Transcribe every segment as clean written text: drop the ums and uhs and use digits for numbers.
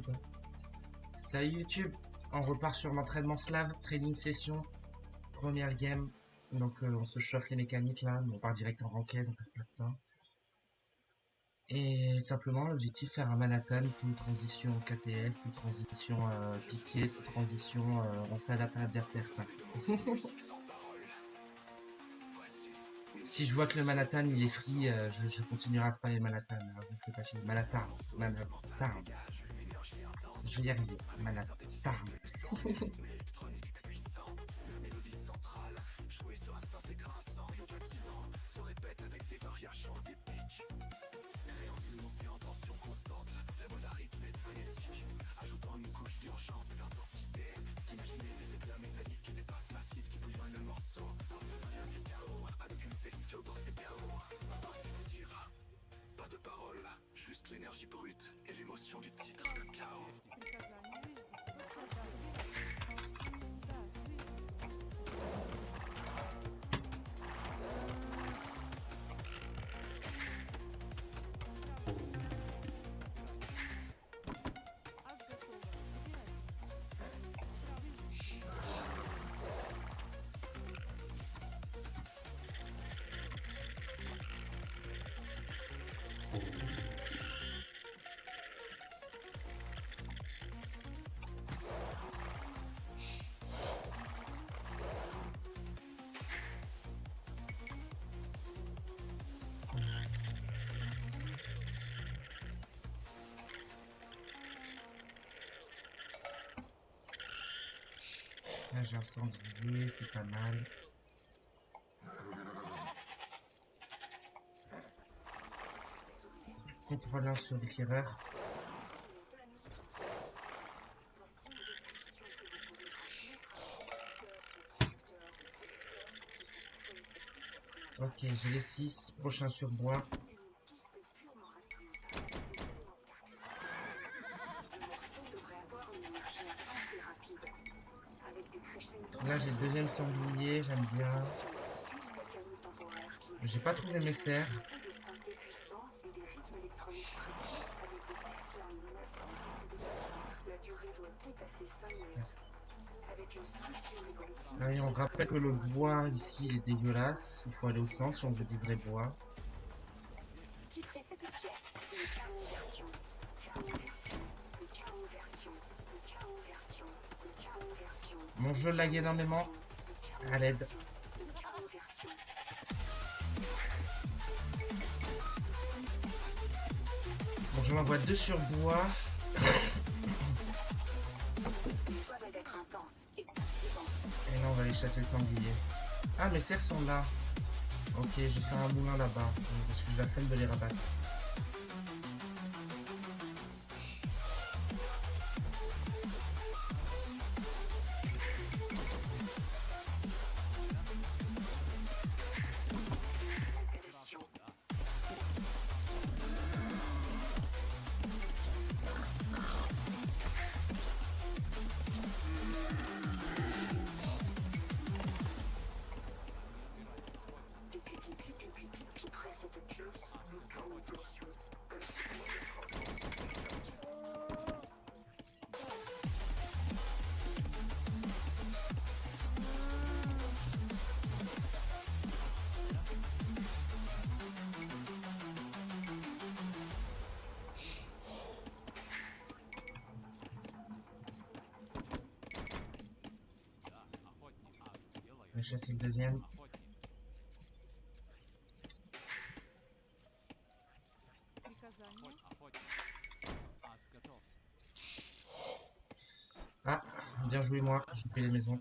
YouTube. Salut YouTube, on repart sur l'entraînement slave, training session, première game. Donc on se chauffe les mécaniques là, on part direct en ranked, on perd pas de temps. Et tout simplement l'objectif faire un Manhattan, toute transition KTS, toute transition piqué, toute transition on s'adapte à l'adversaire. Si je vois que le Manhattan il est free, je continuerai à spammer Manhattan. Alors, je me fais pas chier. Manhattan. Je vais y arriver. Manhattan. Pas de parole, juste l'énergie brute et l'émotion du titre, le chaos. Là j'ai un sanglier, c'est pas mal. Contrôle 1 sur l'éclaireur. Ok, j'ai les 6, prochain sur bois. Là j'ai le deuxième sanglier, j'aime bien. J'ai pas trouvé mes serres. Allez, on rappelle que le bois ici il est dégueulasse. Il faut aller au centre si on veut du vrai bois. Titrez cette pièce, le chaos version. Mon jeu lag énormément. À l'aide. Bon, je m'envoie 2 sur bois. Et là, on va aller chasser le sanglier. Ah, mes cerfs sont là. Ok, je vais faire un moulin là-bas. Parce que j'ai la flemme de les rabattre. Je vais chasser le deuxième. Ah, bien joué moi, j'ai pris les maisons.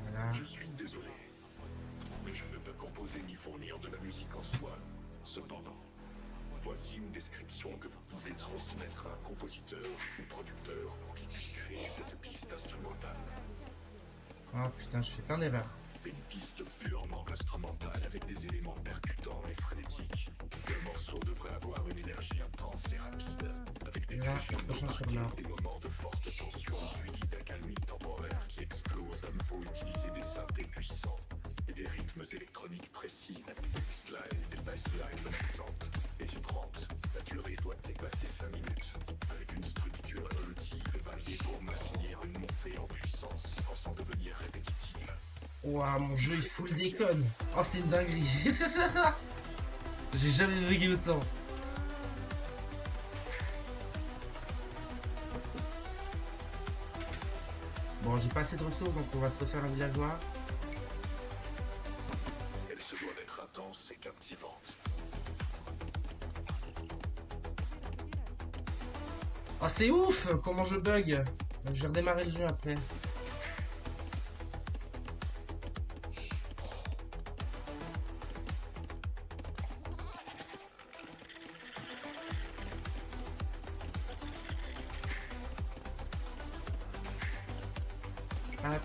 Voilà. Je suis désolé, mais je ne peux composer ni fournir de la musique en soi. Cependant, voici une description que vous pouvez transmettre à un compositeur ou producteur pour qu'il puisse créer cette piste instrumentale. Oh putain, je fais plein d'erreurs. Une piste purement instrumentale avec des éléments percutants et frénétiques. Le morceau devrait Là, prochain sur l'or. Des moments de forte tension suivis d'accalmie temporaire qui explose à nouveau utiliser des synthés puissants et des rythmes électroniques précis avec des slides et des basslines menaçantes et vibrantes. La durée doit dépasser 5 minutes avec une structure évolutive et variée pour maintenir une montée en puissance sans devenir répétitive. Ouah, mon jeu il full déconne. Oh, c'est une dinguerie. J'ai jamais bugué autant. Bon, j'ai pas assez de ressources, donc on va se refaire un villageois. Elle se doit d'être intense et captivante. Oh, c'est ouf comment je bug. Je vais redémarrer le jeu après. Hop.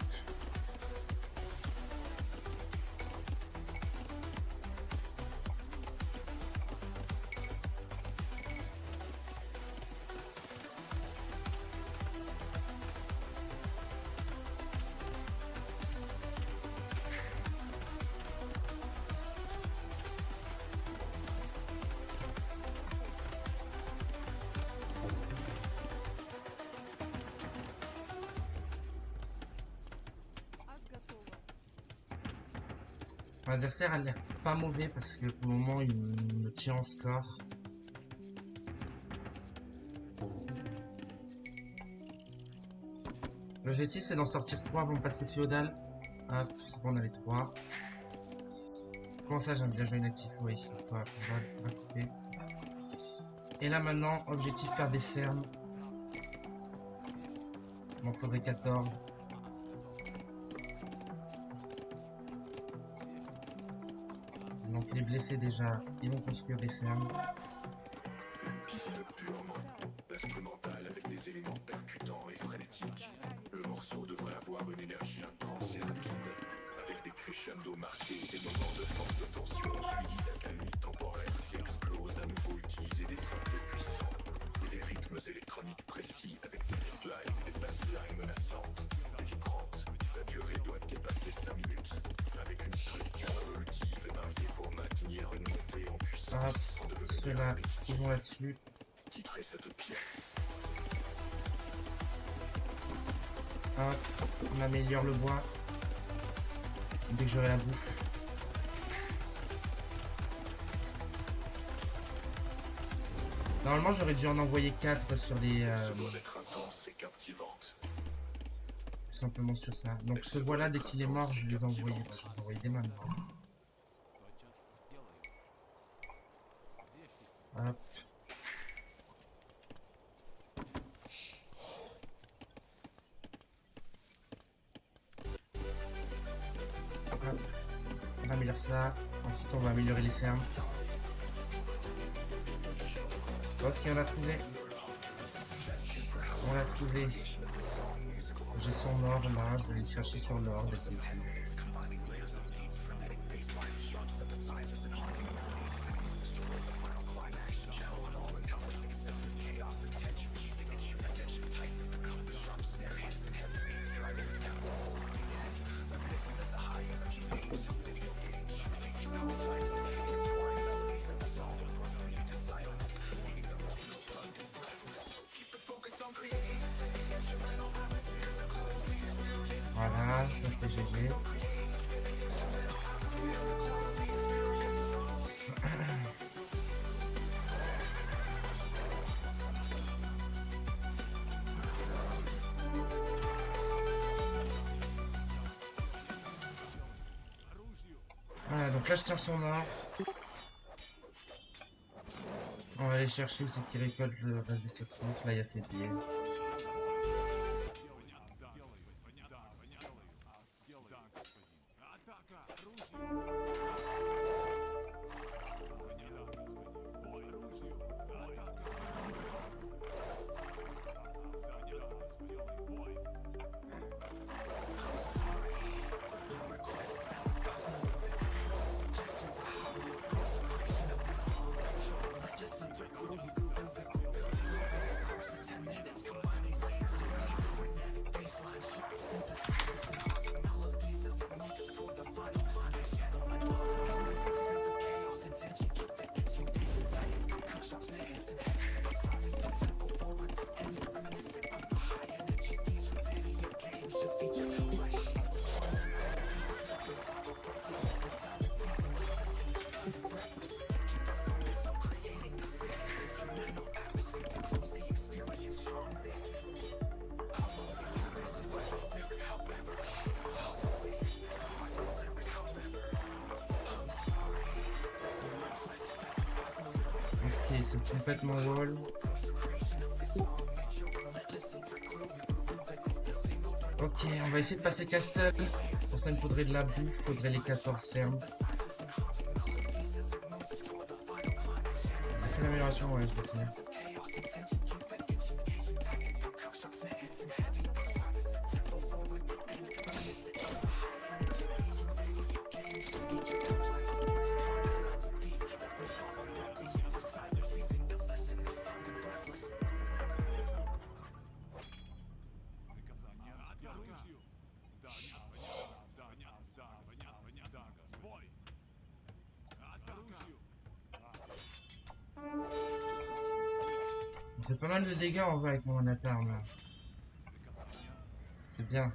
L'adversaire a l'air pas mauvais parce que pour le moment il me tient en score. L'objectif c'est d'en sortir 3 avant de passer féodal. Hop, c'est bon, on a les 3. Comment ça, j'ai un villageois inactif? Oui, toi, on va couper. Et là maintenant, objectif faire des fermes. Il m'en faudrait 14. Donc les blessés déjà, ils vont construire des fermes. Une piste purement l'instrumental avec des éléments percutants et frénétiques. Le morceau devrait avoir une énergie intense et rapide, avec des crescendo marqués et des moments de forte tension suivis d'accalmie temporaire qui explosent à nouveau utiliser des synthés puissants et des rythmes électroniques précis avec des slides et des basslines menaçantes et vibrantes. La durée doit dépasser 5 minutes, avec une structure évolutive et variée pour maintenir une montée en puissance Hop, sans devenir ceux-là, répétitive. ils vont là-dessus. Titrer cette pièce. Hop, on améliore le bois. Dès que j'aurai la bouffe. Normalement, j'aurais dû en envoyer 4 sur des... Se doit d'être intense et captivante. tout simplement sur ça. Donc ce bois-là, dès qu'il est mort, je les envoie. Je les envoie dès maintenant. Hop. Hop. On améliore ça. Ensuite, on va améliorer les fermes. Ok, on l'a trouvé. On l'a trouvé. J'ai son or là, je vais aller le chercher sur l'or dès qu'il est plus. Voilà, ça c'est GG. Voilà, donc là je tiens son or. On va aller chercher ce qui récolte le reste de cette trousse. Là il y a ses pieds. c'est complètement wall. Ok, on va essayer de passer Castle. Pour ça, il me faudrait de la bouffe, il faudrait les 14 fermes. J'ai fait l'amélioration, ouais, je vais finir. On fait pas mal de dégâts en vrai avec mon attaque là. C'est bien.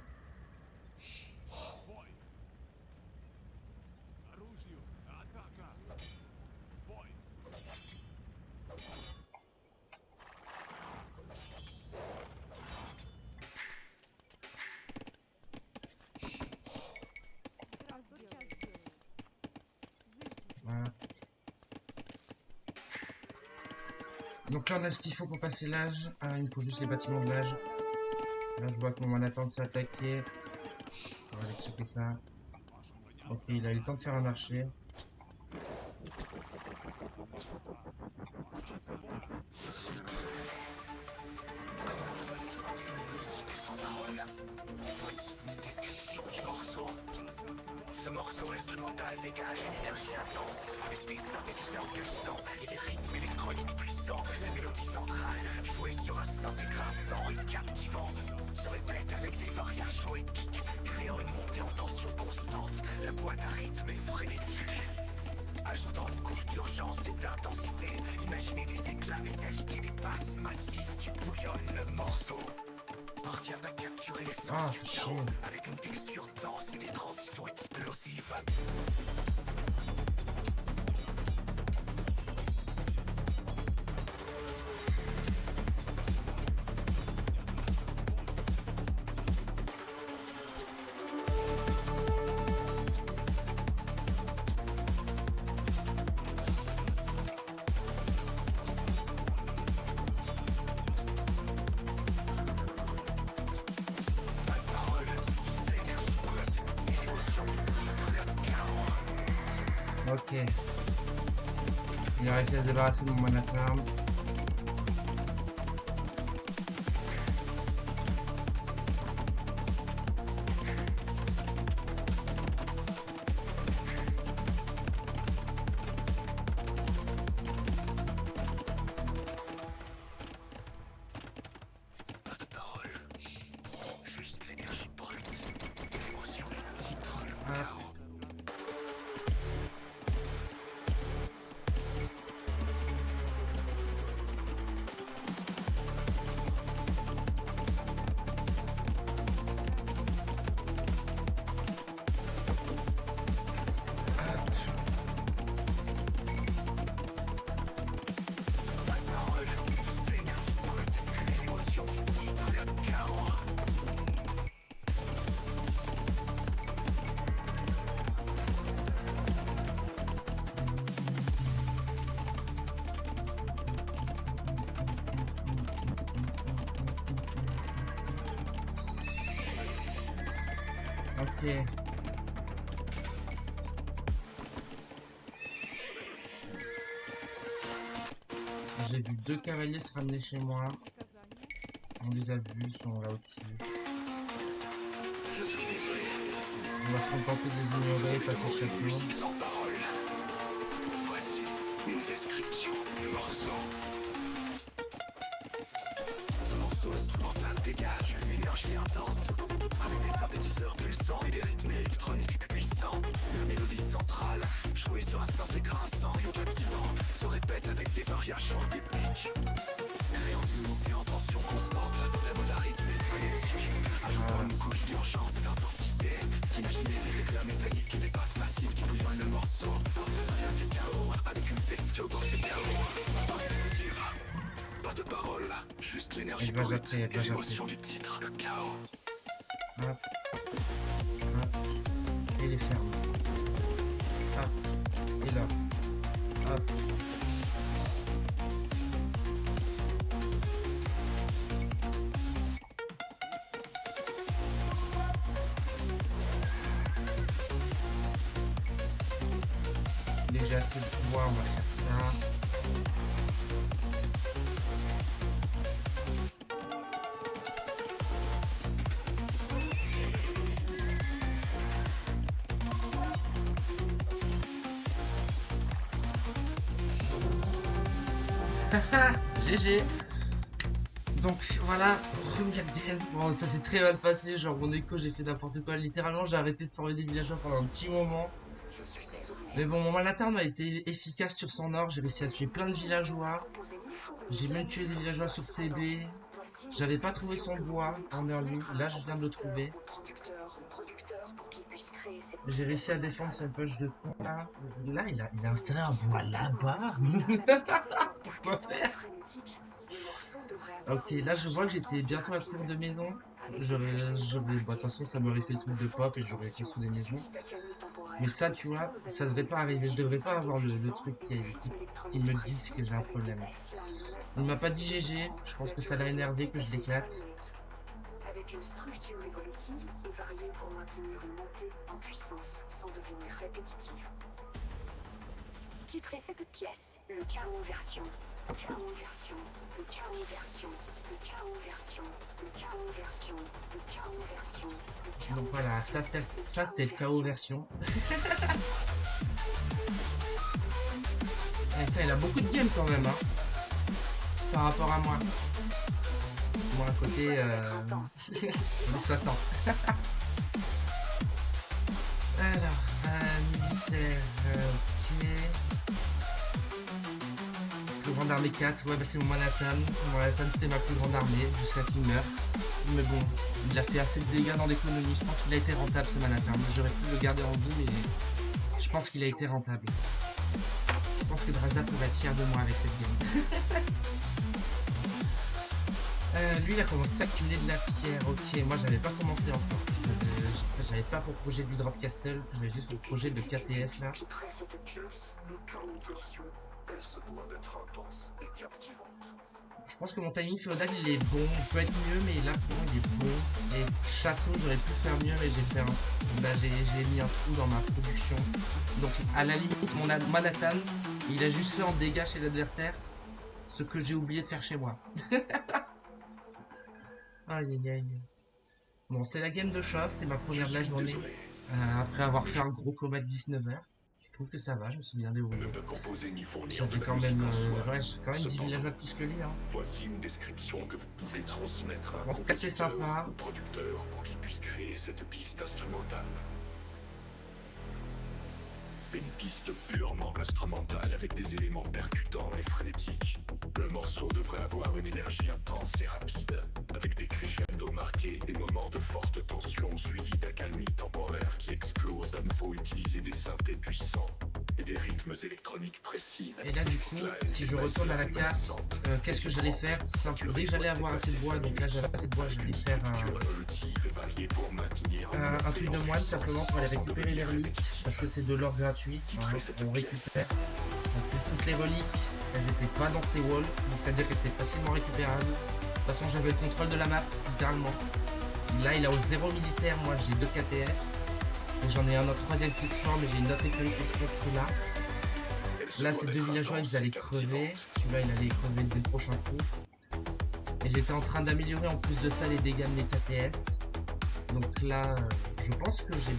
Voilà. Donc là on a ce qu'il faut pour passer l'âge. Ah, il me faut juste les bâtiments de l'âge. Là je vois que mon Manhattan s'est attaqué. On va aller checker ça. Ok, il a eu le temps de faire un archer. Ce morceau instrumental dégage une énergie intense, avec des synthétiseurs pulsants et des rythmes électroniques puissants. La mélodie centrale, jouée sur un synthé grinçant et captivant, se répète avec des variations épiques, créant une montée en tension constante. La boîte à rythme est frénétique, ajoutant une couche d'urgence et d'intensité. Imaginez des éclats métalliques qui dépassent, massifs, qui bouillonnent le morceau. Parvient à capturer l'essence du chaos avec une texture dense et des transitions explosives. Ok. Il a réussi à se débarrasser de mon Manhattan. Pas de parole, juste l'énergie brute, l'émotion du titre, le chaos. Ok. J'ai vu 2 cavaliers se ramener chez moi. On les a vus, ils sont là au-dessus. Je suis désolé. On va se contenter de les ignorer et passer chaque Musique tour. sans parole. Voici une description du morceau. Ce morceau instrumental dégage une énergie intense, avec des synthétiseurs pulsants et des rythmes électroniques puissants. La mélodie centrale, jouée sur un synthé grinçant et captivant, se répète avec des variations épiques, créant une montée en tension constante. La boîte à rythme est frénétique, ajoutant une couche d'urgence et d'intensité. Imaginez des éclats métalliques et des basses massives qui bouillonnent le morceau. Rien du chaos, avec une texture dense et chaos. Pas de parole, juste l'énergie brute et l'émotion du titre, le chaos. Hop. Hop. Et les fermes. Hop. Et là. Hop. assez de bois, on va faire ça. GG. Donc voilà, première game. Bon, ça s'est très mal passé. Genre, mon écho, j'ai fait n'importe quoi. Littéralement, j'ai arrêté de former des villageois pendant un petit moment. Je suis désolé. Mais bon, mon Manhattan a été efficace sur son or. J'ai réussi à tuer plein de villageois. J'ai même tué des villageois sur CB. J'avais pas trouvé son bois en early. Là, je viens de le trouver. J'ai réussi à défendre son push de con. Là, il a installé un bois là-bas. Pourquoi faire? Ok, là je vois que j'étais bientôt à court de maison. Bah, de toute façon, ça m'aurait fait le truc de pop et j'aurais construit des maisons. Mais ça, tu vois, ça devrait pas arriver. Je devrais pas avoir le truc qui me dise que j'ai un problème. Il m'a pas dit GG. Je pense que ça l'a énervé que je l'éclate. Avec une structure évolutive et variée pour maintenir une montée en puissance sans devenir répétitive. Titrer cette pièce, le chaos version, le chaos version, le chaos version, le chaos version, le chaos version, le chaos version, le chaos. Donc voilà, ça c'était le chaos version. Putain, il a beaucoup de games quand même, hein, par rapport à moi. Moi à côté, j'en ai 60. Alors, militaire, ok. Plus grande armée 4, ouais bah c'est mon Manhattan. Mon Manhattan c'était ma plus grande armée, jusqu'à qu'il meure. Mais bon, il a fait assez de dégâts dans l'économie, je pense qu'il a été rentable ce Manhattan. J'aurais pu le garder en vie mais je pense qu'il a été rentable. Je pense que Draza pourrait être fier de moi avec cette game. Lui il a commencé à accumuler de la pierre, ok, moi j'avais pas commencé encore. J'avais pas pour projet du drop castle, j'avais juste pour projet de KTS là. Je pense que mon timing féodal il est bon, il peut être mieux mais là pour moi il est bon. Et château j'aurais pu faire mieux mais j'ai mis un trou dans ma production. Donc à la limite mon Manhattan il a juste fait en dégâts chez l'adversaire ce que j'ai oublié de faire chez moi. Aïe aïe aïe. Bon, c'est la game de chauffe, c'est ma première de la journée. Après avoir fait un gros combat de 19h. Je trouve que ça va, je me suis bien débrouillé. J'avais quand même, j'ai quand même 10 villageois de plus que lui. Hein. Voici une description que vous pouvez transmettre à En tout cas, c'est sympa. au producteur pour qu'il puisse créer cette piste instrumentale. Une piste purement instrumentale avec des éléments percutants et frénétiques. Le morceau devrait avoir une énergie intense et rapide, avec des crescendos marqués, des moments de forte tension suivis d'accalmie temporaire qui explosent à nouveau utiliser des synthés puissants et des rythmes électroniques précis. Et là du coup, si je retourne à la carte, qu'est-ce que j'allais faire? Simple. Dès que j'allais avoir assez de bois, donc là j'avais assez de bois, j'allais faire un truc de moine simplement pour aller récupérer les reliques, parce que c'est de l'or gratuit, hein, on récupère. En plus toutes les reliques, elles étaient pas dans ces walls, donc c'est-à-dire que c'était facilement récupérable. De toute façon j'avais le contrôle de la map, littéralement. Là il a au 0 militaire, moi j'ai 2 KTS. J'en ai un autre troisième qui se forme, et j'ai une autre école qui se construit là. Là ces deux villageois ils allaient crever, celui-là il allait crever dès le prochain coup. Et j'étais en train d'améliorer en plus de ça les dégâts de mes KTS. Donc là, je pense que j'ai,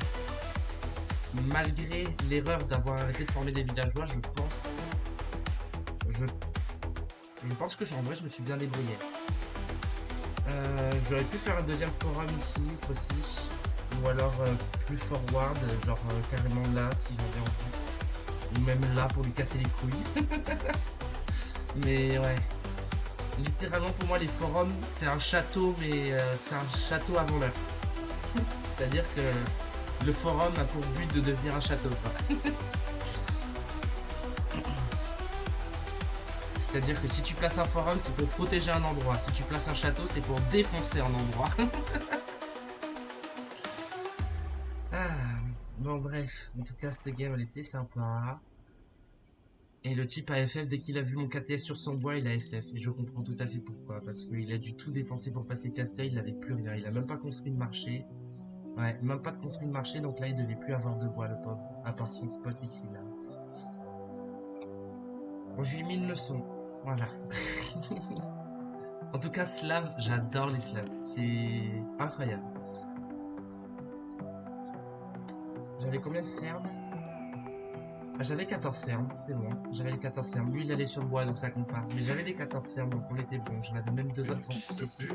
malgré l'erreur d'avoir arrêté de former des villageois, je pense que en vrai je me suis bien débrouillé. J'aurais pu faire un deuxième forum ici aussi, ou alors plus forward, genre carrément là si j'avais envie, ou même là pour lui casser les couilles. Mais ouais, littéralement pour moi les forums c'est un château, mais c'est un château avant l'heure. C'est-à-dire que le forum a pour but de devenir un château, quoi. C'est-à-dire que si tu places un forum, c'est pour protéger un endroit. Si tu places un château, c'est pour défoncer un endroit. Bon bref, en tout cas cette game elle était sympa. Et le type a FF, dès qu'il a vu mon KTS sur son bois, il a FF. Et je comprends tout à fait pourquoi. Parce qu'il a dû tout dépenser pour passer Castel, il n'avait plus rien. Il a même pas construit de marché. Ouais, même pas de construit de marché, donc là il devait plus avoir de bois le pauvre. À part son spot ici là. Bon, je lui ai mis une leçon. Voilà. En tout cas, Slav, j'adore les Slavs. C'est incroyable. J'avais combien de fermes? Ah, j'avais 14 fermes, c'est bon. J'avais les 14 fermes. Lui, il allait sur le bois, donc ça compte pas. Mais j'avais les 14 fermes, donc on était bon. J'en avais même 2 autres en plus ici.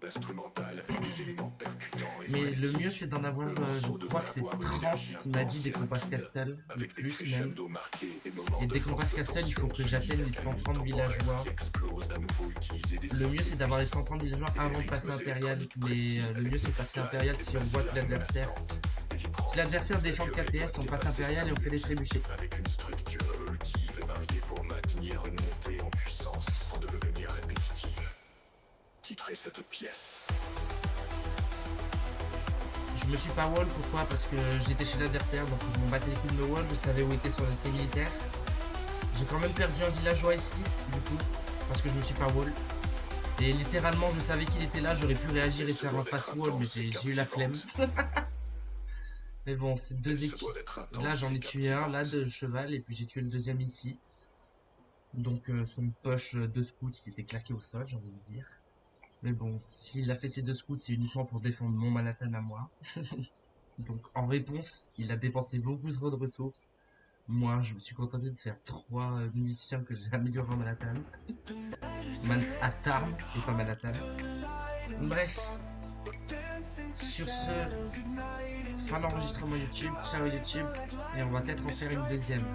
L'instrumental avec des éléments percutants et Mais le frénétiques. mieux, c'est d'en avoir, je crois que c'est 30 qui m'a dit des compasses Castel, ou Avec des plus même. crescendos marqués et moments Et de des compasses forte Castel, il faut tension que j'atteigne les 130 villageois. qui explosent, à nouveau utiliser des Le mieux, c'est sons d'avoir les 130 villageois avant de passer impérial. Mais le mieux, c'est passer impérial si on voit que l'adversaire... Si l'adversaire défend le KTS, on passe impérial et on fait des trébuchets. avec une structure évolutive et variée pour maintenir une montée en puissance sans devenir répétitive. Titrez cette pièce. Je me suis pas wall, pourquoi? Parce que j'étais chez l'adversaire, donc je m'en battais les couilles de me wall, je savais où était son essai militaire. J'ai quand même perdu un villageois ici, du coup, parce que je me suis pas wall. Et littéralement, je savais qu'il était là, j'aurais pu réagir et faire un pass wall, mais j'ai eu la flemme. Mais bon, c'est deux équipes. Là, j'en ai tué un, là, de cheval, et puis j'ai tué le deuxième ici. Donc, son push de scout, il était claqué au sol, j'ai envie de dire. Mais bon, s'il a fait ses 2 scouts, c'est uniquement pour défendre mon Manhattan à moi. Donc, en réponse, il a dépensé beaucoup trop de ressources. Moi, je me suis contenté de faire 3 munitions que j'ai améliorées en Manhattan. Manhattan, et pas Manhattan. Bref. Sur ce, fin d'enregistrement YouTube. Ciao YouTube. Et on va peut-être en faire une deuxième.